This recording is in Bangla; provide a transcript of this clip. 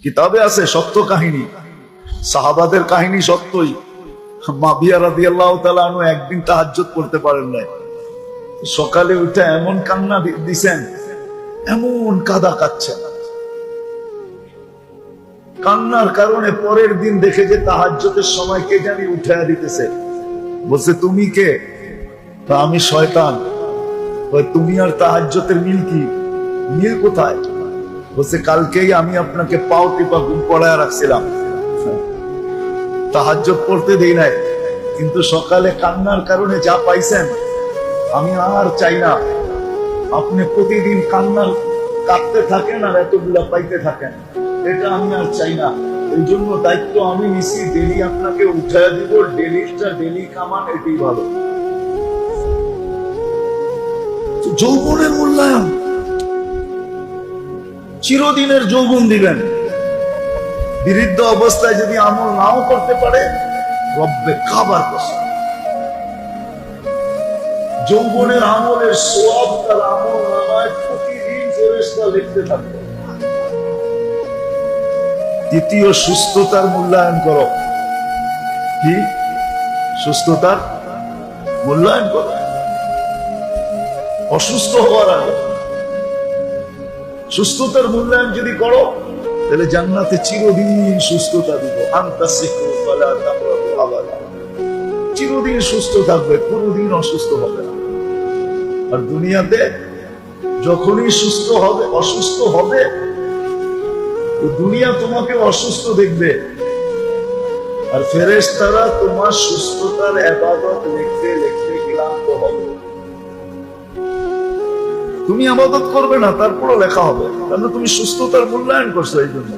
কিতাবে আছে সত্য কাহিনী, সাহাবাদের কাহিনী সত্যই। মাবিয়া রাদিয়াল্লাহু তাআলা আনহু একদিন তাহাজ্জুদ করতে পারেন নাই, সকালে উঠে এমন কান্না দিছেন, এমন কাঁদা কাচ্ছেন, কান্নার কারণে পরের দিন দেখে যে তাহাজ্জুদের সময় কে জানি উঠায়া দিতেছে। বলছে তুমি কে? তা আমি শয়তান। তুমি আর তাহাজ্জুদের মিল কি? মিল কোথায়? বলছে কালকেই আমি আপনাকে পাও টিপা ঘুম পড়ায় রাখছিলাম, তাহাজ্জুদ পড়তে দেই নাই, কিন্তু সকালে কান্নার কারণে যা পাইছেন আমি আর চাই না। আপনি প্রতিদিন কাঁদতে থাকেন আর এতগুলা পাইতে থাকেন, এটা আমি আর চাই না। এই জন্য দায়িত্ব আমি নিছি, ডেলি আপনাকে উঠায় দিব, ডেলি কামান, এটাই ভালো। যৌবনের মূল্যায়ন, চিরদিনের যৌবন দিবেন। বৃদ্ধ অবস্থায় যদি আমল নাও করতে পারে, রব্বে খাবার কসম, যৌবনের আমলের সওয়াব তার আমল নামায় প্রতিদিন ফেরেশতা লিখতে থাকবে। দ্বিতীয়, সুস্থতার মূল্যায়ন করো। কি? সুস্থতার মূল্যায়ন করো। অসুস্থ হওয়ার আগে সুস্থতার মূল্যায়ন যদি করো, তাহলে জান্নাতে চিরদিন সুস্থতা দিব। চিরদিন সুস্থ থাকবে, কোনদিন অসুস্থ হবে না। আর দুনিয়াতে যখনই সুস্থ হবে, অসুস্থ হবে, দুনিয়া তোমাকে অসুস্থ দেখবে, আর ফেরেশতারা তোমার সুস্থতার ইবাদত লিখতে লিখতে ক্লান্ত হবে। তুমি ইবাদত করবে না, তারপরও লেখা হবে, কারণ তুমি সুস্থতার মূল্যায়ন করছো। এই জন্য